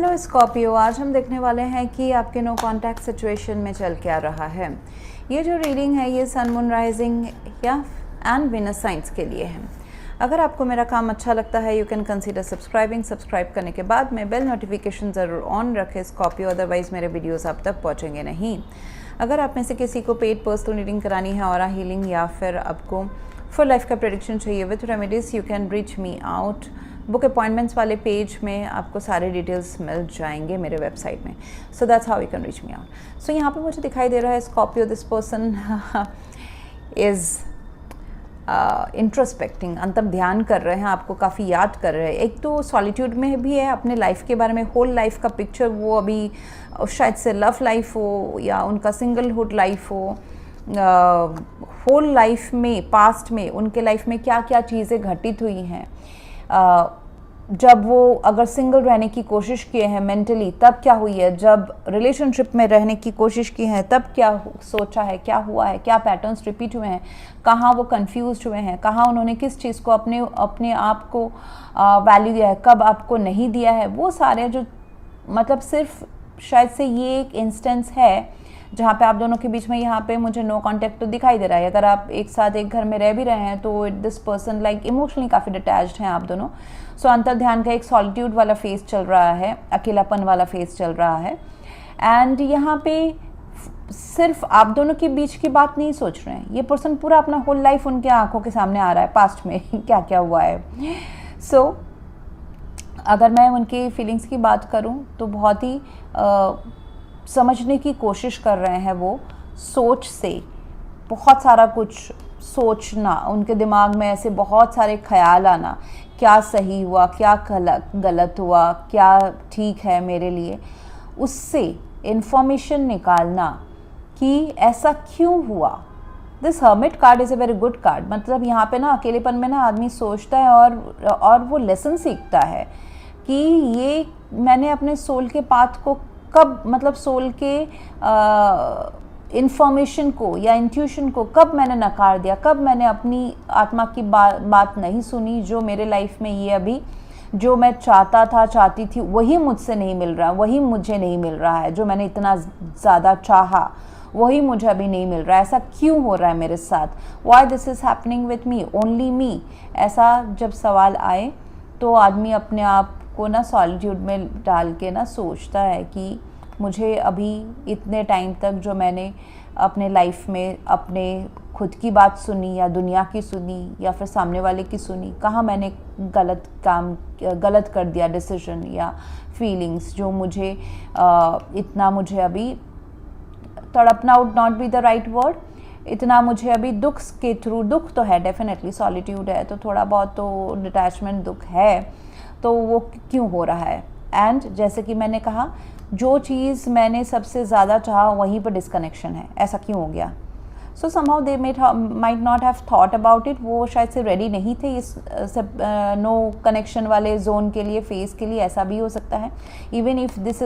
Hello Scorpio, आज हम देखने वाले हैं कि आपके नो कांटेक्ट सिचुएशन में चल क्या रहा है। ये जो रीडिंग है ये सन, मून, राइजिंग या एंड वीनस साइंस के लिए है। अगर आपको मेरा काम अच्छा लगता है you can consider subscribing. Subscribe करने के बाद में बेल नोटिफिकेशन ज़रूर ऑन रखें स्कॉर्पियो, अदरवाइज़ मेरे वीडियोस आप तक पहुंचेंगे नहीं। अगर आप में से किसी को पेड पर्सनल रीडिंग करानी है, ऑरा हीलिंग या फिर आपको फुल लाइफ का प्रेडिक्शन चाहिए with remedies, you can reach me out. Book appointments वाले पेज में आपको सारे डिटेल्स मिल जाएंगे मेरे वेबसाइट में। So that's how you can reach me out. So यहाँ पे मुझे दिखाई दे रहा है Scorpio, this person is introspecting, अंतर ध्यान कर रहे हैं, आपको काफ़ी याद कर रहे हैं। एक तो सॉलिट्यूड में भी है, अपने लाइफ के बारे में, होल लाइफ का पिक्चर, वो अभी शायद से लव लाइफ हो या उनका सिंगलहुड लाइफ हो, होल लाइफ में, पास्ट में उनके लाइफ में क्या क्या चीज़ें घटित हुई हैं। जब वो अगर सिंगल रहने की कोशिश किए हैं मेंटली तब क्या हुई है, जब रिलेशनशिप में रहने की कोशिश की है तब क्या सोचा है, क्या हुआ है, क्या पैटर्न्स रिपीट हुए हैं, कहाँ वो कंफ्यूज्ड हुए हैं, कहाँ उन्होंने किस चीज़ को अपने आप को वैल्यू दिया है, कब आपको नहीं दिया है, वो सारे जो मतलब सिर्फ शायद से ये एक इंस्टेंस है जहाँ पे आप दोनों के बीच में यहाँ पे मुझे नो कांटेक्ट तो दिखाई दे रहा है। अगर आप एक साथ एक घर में रह भी रहे हैं तो दिस पर्सन लाइक इमोशनली काफ़ी डिटैच्ड हैं आप दोनों। सो अंतर ध्यान का एक सॉलिट्यूड वाला फेज चल रहा है, अकेलापन वाला फेज चल रहा है। एंड यहाँ पे सिर्फ आप दोनों के बीच की बात नहीं सोच रहे हैं, ये पर्सन पूरा अपना होल लाइफ उनके आंखों के सामने आ रहा है, पास्ट में क्या क्या हुआ है। सो अगर मैं उनकी फीलिंग्स की बात करूँ तो बहुत ही समझने की कोशिश कर रहे हैं वो, सोच से बहुत सारा कुछ सोचना, उनके दिमाग में ऐसे बहुत सारे ख्याल आना, क्या सही हुआ, क्या गलत हुआ, क्या ठीक है मेरे लिए, उससे इन्फॉर्मेशन निकालना कि ऐसा क्यों हुआ। This hermit card is a very good card. मतलब यहाँ पे ना अकेलेपन में ना आदमी सोचता है और वो लेसन सीखता है कि ये मैंने अपने सोल के पाथ को कब, मतलब सोल के इंफॉर्मेशन को या इंट्यूशन को कब मैंने नकार दिया, कब मैंने अपनी आत्मा की बात नहीं सुनी। जो मेरे लाइफ में ये अभी जो मैं चाहती थी वही मुझसे नहीं मिल रहा, वही मुझे नहीं मिल रहा है, जो मैंने इतना ज़्यादा चाहा वही मुझे अभी नहीं मिल रहा है। ऐसा क्यों हो रहा है मेरे साथ, why this is happening with me, only me. ऐसा जब सवाल आए तो आदमी अपने आप को ना सॉलिट्यूड में डाल के ना सोचता है कि मुझे अभी इतने टाइम तक जो मैंने अपने लाइफ में अपने खुद की बात सुनी या दुनिया की सुनी या फिर सामने वाले की सुनी, कहाँ मैंने गलत कर दिया डिसीजन या फीलिंग्स, जो मुझे इतना मुझे अभी तड़पना would not be the right word, इतना मुझे अभी दुख के थ्रू, दुख तो है डेफिनेटली, सॉलिट्यूड है तो थोड़ा बहुत तो डिटैचमेंट दुख है, तो वो क्यों हो रहा है। एंड जैसे कि मैंने कहा, जो चीज़ मैंने सबसे ज़्यादा चाहा वहीं पर डिस्कनेक्शन है, ऐसा क्यों हो गया। सो somehow they might not have thought about it, वो शायद से रेडी नहीं थे इस नो कनेक्शन वाले जोन के लिए, फेज के लिए, ऐसा भी हो सकता है। Even if this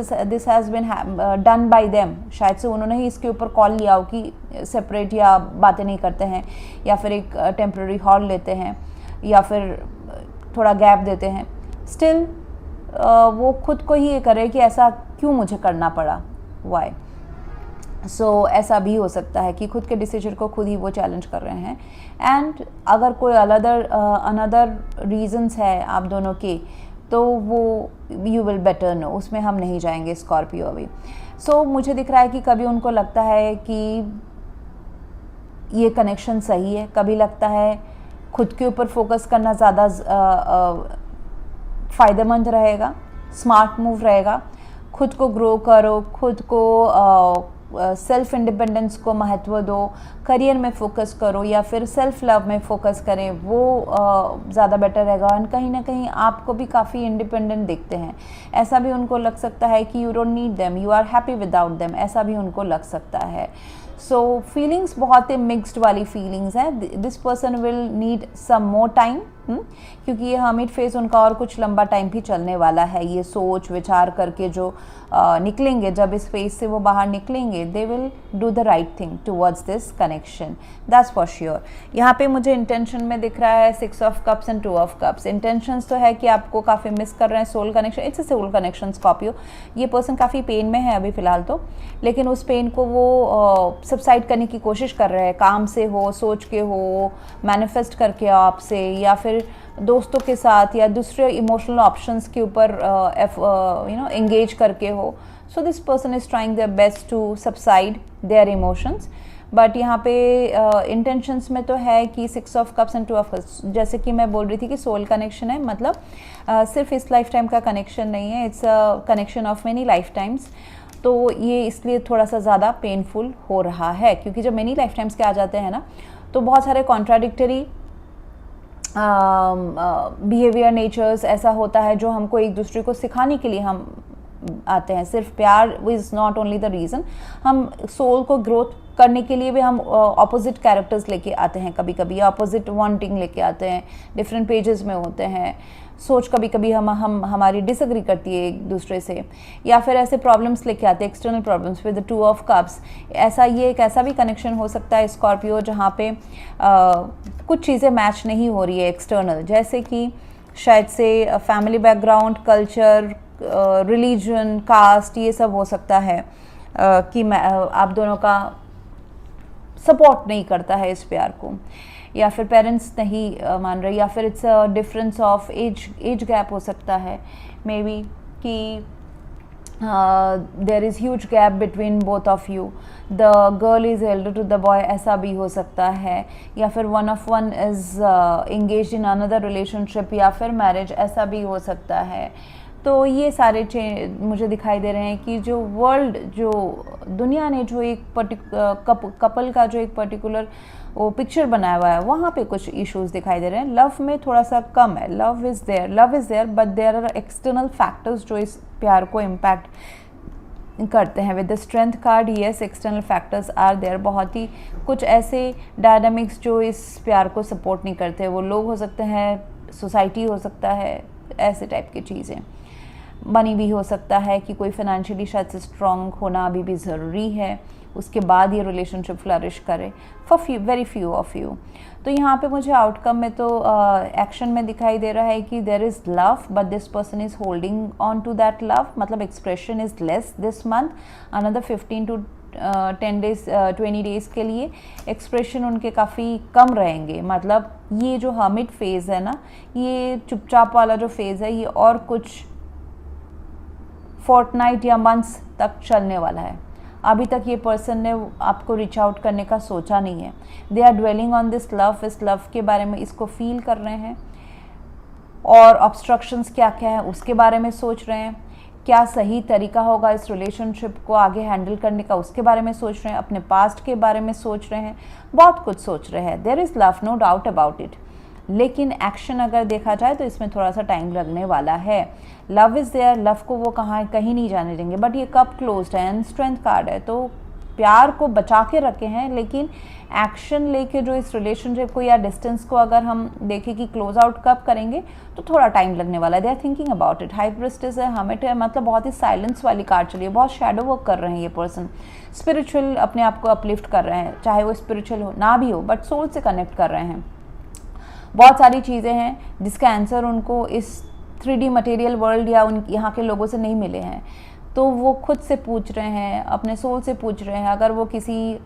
has been done by them, शायद से उन्होंने ही इसके ऊपर कॉल लिया हो कि सेपरेट या बातें नहीं करते हैं या फिर एक टेम्प्रेरी हॉल लेते हैं या फिर थोड़ा गैप देते हैं। स्टिल वो खुद को ही ये करे कि ऐसा क्यों मुझे करना पड़ा, वाई। सो ऐसा भी हो सकता है कि खुद के डिसीजन को खुद ही वो चैलेंज कर रहे हैं। एंड अगर कोई अनदर रीजंस है आप दोनों के, तो वो यू विल बेटर नो, उसमें हम नहीं जाएंगे स्कॉर्पियो अभी। सो मुझे दिख रहा है कि कभी उनको लगता है कि ये कनेक्शन सही है, कभी लगता है खुद के ऊपर फोकस करना ज़्यादा फ़ायदेमंद रहेगा, स्मार्ट मूव रहेगा। खुद को ग्रो करो, खुद को सेल्फ इंडिपेंडेंस को महत्व दो, करियर में फोकस करो या फिर सेल्फ लव में फोकस करें, वो ज़्यादा बेटर रहेगा। और कहीं ना कहीं आपको भी काफ़ी इंडिपेंडेंट दिखते हैं, ऐसा भी उनको लग सकता है कि you don't need them, you are happy without them, ऐसा भी उनको लग सकता है। सो फीलिंग्स बहुत ही मिक्स्ड वाली फीलिंग्स हैं. This person will need some more time, क्योंकि ये हर्मिट फेज उनका और कुछ लंबा टाइम भी चलने वाला है. ये सोच विचार करके जो निकलेंगे, जब इस फेज से वो बाहर निकलेंगे, they will do the right thing towards this connection, that's for sure. यहाँ पे मुझे इंटेंशन में दिख रहा है 6 of cups and 2 of cups. Intentions तो है कि आपको काफ़ी मिस कर रहे हैं, soul connection. It's a soul connection Scorpio. ये पर्सन काफ़ी पेन में है अभी फ़िलहाल तो, लेकिन उस पेन को वो सबसाइड करने की कोशिश कर रहे हैं. काम से हो, सोच के हो, मैनिफेस्ट करके आपसे, या फिर दोस्तों के साथ, या दूसरे इमोशनल ऑप्शंस के ऊपर एंगेज करके हो. So this person is trying their best to subside their emotions. But यहाँ पे इंटेंशंस में तो है कि 6 of cups and 2 of cups, जैसे कि मैं बोल रही थी कि सोल कनेक्शन है, मतलब सिर्फ इस लाइफ टाइम का कनेक्शन नहीं है, it's a connection of many life times. तो ये इसलिए थोड़ा सा ज़्यादा पेनफुल हो रहा है, क्योंकि जब मेनी लाइफ टाइम्स के आ जाते हैं ना, तो बहुत सारे कॉन्ट्राडिक्टरी बिहेवियर नेचर्स ऐसा होता है जो हमको एक दूसरे को सिखाने के लिए हम आते हैं. सिर्फ प्यार is not only the reason. हम सोल को ग्रोथ करने के लिए भी हम ऑपोजिट कैरेक्टर्स लेके आते हैं, कभी कभी ऑपोजिट वांटिंग लेके आते हैं, डिफरेंट पेजेस में होते हैं. सोच कभी कभी हम हमारी डिसएग्री करती है एक दूसरे से, या फिर ऐसे प्रॉब्लम्स लेके आते हैं, external problems with the 2 of cups. ऐसा ये एक ऐसा भी कनेक्शन हो सकता है स्कॉर्पियो, जहाँ पे कुछ चीज़ें मैच नहीं हो रही है एक्सटर्नल, जैसे कि शायद से family background, culture, religion, caste, ये सब हो सकता है कि आप दोनों का सपोर्ट नहीं करता है इस प्यार को, या फिर पेरेंट्स नहीं मान रहे, या फिर it's a difference of age gap हो सकता है. मे बी कि there is huge gap between both of you, the girl is elder to the boy, ऐसा भी हो सकता है. या फिर one of one is engaged in another relationship, या फिर मैरिज, ऐसा भी हो सकता है. तो ये सारे मुझे दिखाई दे रहे हैं कि जो वर्ल्ड, जो दुनिया ने जो एक कपल का जो एक पर्टिकुलर वो पिक्चर बनाया हुआ है, वहाँ पे कुछ इश्यूज दिखाई दे रहे हैं. लव में थोड़ा सा कम है. Love is there but there are external factors जो इस प्यार को इम्पैक्ट करते हैं. With the strength card, yes, external factors are there. बहुत ही कुछ ऐसे डायनामिक्स जो इस प्यार को सपोर्ट नहीं करते. वो लोग हो सकते हैं, सोसाइटी हो सकता है, ऐसे टाइप की चीज़ें. मनी भी हो सकता है कि कोई फाइनेंशियली शायद से स्ट्रॉन्ग होना अभी भी ज़रूरी है, उसके बाद ये रिलेशनशिप फ्लरिश करे for very few of you. तो यहाँ पे मुझे आउटकम में तो एक्शन में दिखाई दे रहा है कि there is love but this person is holding on to that love. मतलब expression is less this month. Another 15 to 10 days 20 days के लिए एक्सप्रेशन उनके काफ़ी कम रहेंगे. मतलब ये जो हर्मिट फेज़ है ना, ये चुपचाप वाला जो फेज़ है, ये और कुछ फोर्टनाइट या मंथ्स तक चलने वाला है. अभी तक ये पर्सन ने आपको रीच आउट करने का सोचा नहीं है. They are dwelling on this love, इस लव के बारे में इसको फील कर रहे हैं, और ऑब्स्ट्रक्शंस क्या क्या है उसके बारे में सोच रहे हैं. क्या सही तरीका होगा इस रिलेशनशिप को आगे हैंडल करने का, उसके बारे में सोच रहे हैं. अपने पास्ट के बारे में सोच रहे हैं, बहुत कुछ सोच रहे हैं. There is love, no doubt about it. लेकिन एक्शन अगर देखा जाए तो इसमें थोड़ा सा टाइम लगने वाला है. लव इज़ देयर, लव को वो कहीं नहीं जाने देंगे. बट ये कप क्लोज्ड है एंड स्ट्रेंथ कार्ड है, तो प्यार को बचा के रखे हैं, लेकिन एक्शन लेके जो इस रिलेशनशिप को या डिस्टेंस को अगर हम देखें कि क्लोज आउट कब करेंगे, तो थोड़ा टाइम लगने वाला है. They are thinking about it. High priestess है, हर्मिट है, मतलब बहुत ही साइलेंस वाली कार्ड चली है. बहुत शैडो वर्क कर रहे हैं ये पर्सन. स्पिरिचुअल अपने आप को अपलिफ्ट कर रहे हैं, चाहे वो स्पिरिचुअल हो ना भी हो, बट सोल से कनेक्ट कर रहे हैं. बहुत सारी चीज़ें हैं जिसका आंसर उनको इस 3D मटेरियल वर्ल्ड या यहाँ के लोगों से नहीं मिले हैं, तो वो खुद से पूछ रहे हैं, अपने सोल से पूछ रहे हैं. अगर वो किसी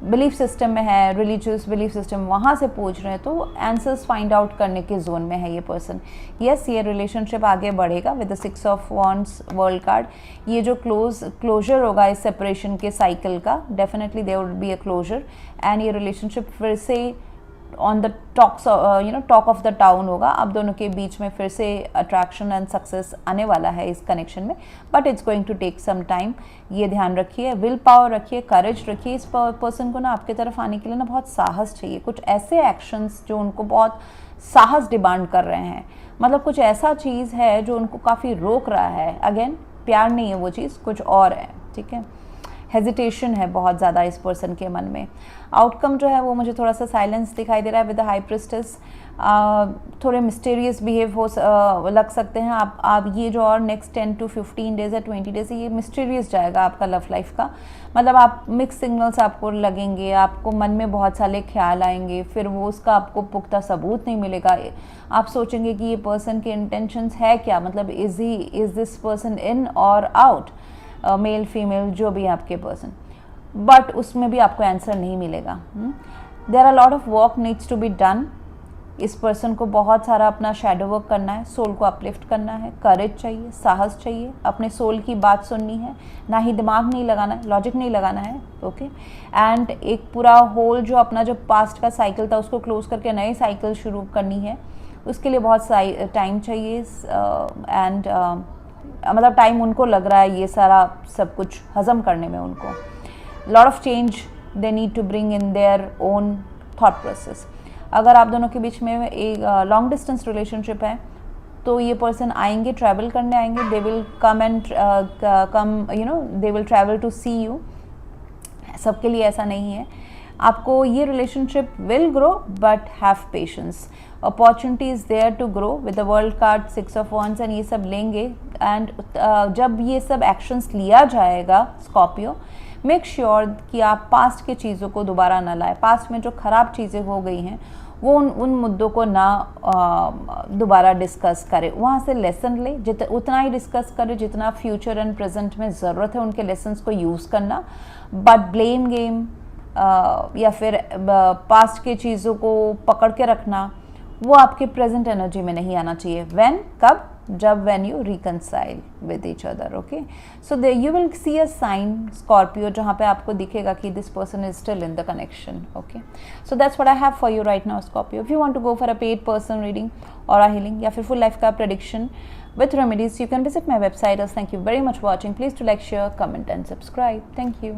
बिलीफ सिस्टम में है, रिलीजियस बिलीफ सिस्टम, वहाँ से पूछ रहे हैं, तो आंसर्स फाइंड आउट करने के जोन में है ये पर्सन. यस, ये रिलेशनशिप आगे बढ़ेगा with the 6 of wands world card. ये जो क्लोजर होगा इस सेपरेशन के साइकिल का, definitely there would be a closure. And ये रिलेशनशिप फिर से on the talk of the town होगा. अब दोनों के बीच में फिर से अट्रैक्शन एंड सक्सेस आने वाला है इस कनेक्शन में, but it's going to take some time. ये ध्यान रखिए. विल पावर रखिए, करेज रखिए. इस पर्सन को ना आपकी तरफ आने के लिए ना बहुत साहस चाहिए. कुछ ऐसे एक्शंस जो उनको बहुत साहस डिमांड कर रहे हैं, मतलब कुछ ऐसा चीज़ है जो उनको काफ़ी रोक रहा है. अगेन प्यार नहीं है वो चीज़, कुछ और है. ठीक है. हेजिटेशन है बहुत ज़्यादा इस पर्सन के मन में। आउटकम जो है वो मुझे थोड़ा सा साइलेंस दिखाई दे रहा है विद द हाई प्रिस्टेस। थोड़े मिस्टीरियस बिहेव हो लग सकते हैं आप ये जो और नेक्स्ट 10 to 15 डेज या 20 डेज ये मिस्टीरियस जाएगा आपका लव लाइफ का। मतलब आप मिक्स सिग्नल्स आपको लगेंगे, आपको मन में बहुत सारे ख्याल आएंगे, फिर वो उसका आपको पुख्ता सबूत नहीं मिलेगा। आप सोचेंगे कि ये पर्सन के इंटेंशंस है क्या, मतलब इज़ दिस पर्सन इन और आउट, मेल फीमेल जो भी आपके पर्सन, बट उसमें भी आपको आंसर नहीं मिलेगा। There are lot of work needs to be done. इस पर्सन को बहुत सारा अपना शैडो वर्क करना है, सोल को अपलिफ्ट करना है, करेज चाहिए, साहस चाहिए, अपने सोल की बात सुननी है, ना ही दिमाग नहीं लगाना है, लॉजिक नहीं लगाना है, ओके। एंड एक पूरा होल जो अपना जो पास्ट का साइकिल था उसको क्लोज करके नई साइकिल शुरू करनी है, उसके लिए बहुत टाइम चाहिए। एंड मतलब टाइम उनको लग रहा है ये सारा सब कुछ हजम करने में उनको। Lot of change they need to bring in their own thought process. अगर आप दोनों के बीच में एक लॉन्ग डिस्टेंस रिलेशनशिप है तो ये पर्सन आएंगे, ट्रैवल करने आएंगे, they will come and they will travel to see you. सबके लिए ऐसा नहीं है। आपको ये relationship will grow but have patience. Opportunity is there to grow with the world card, 6 of Wands and ये सब लेंगे। एंड जब ये सब एक्शंस लिया जाएगा स्कॉर्पियो, मेक श्योर कि आप पास्ट के चीज़ों को दोबारा ना लाए। पास्ट में जो ख़राब चीज़ें हो गई हैं वो उन मुद्दों को ना दोबारा डिस्कस करें, वहाँ से लेसन ले। उतना ही डिस्कस करें जितना फ्यूचर एंड प्रेजेंट में ज़रूरत है उनके लेसन्स को यूज़ करना। बट ब्लेम गेम या फिर पास्ट के चीज़ों को पकड़ के रखना वो आपके प्रेजेंट एनर्जी में नहीं आना चाहिए। व्हेन, कब, जब when you reconcile with each other, okay. So they you will see a sign Scorpio जहाँ पे आपको दिखेगा कि this person is still in the connection, okay. So that's what I have for you right now Scorpio. If you want to go for a paid person reading और a healing या फिर full life का prediction with remedies, you can visit my website. Thank you very much for watching. Please do like, share, comment and subscribe. Thank you.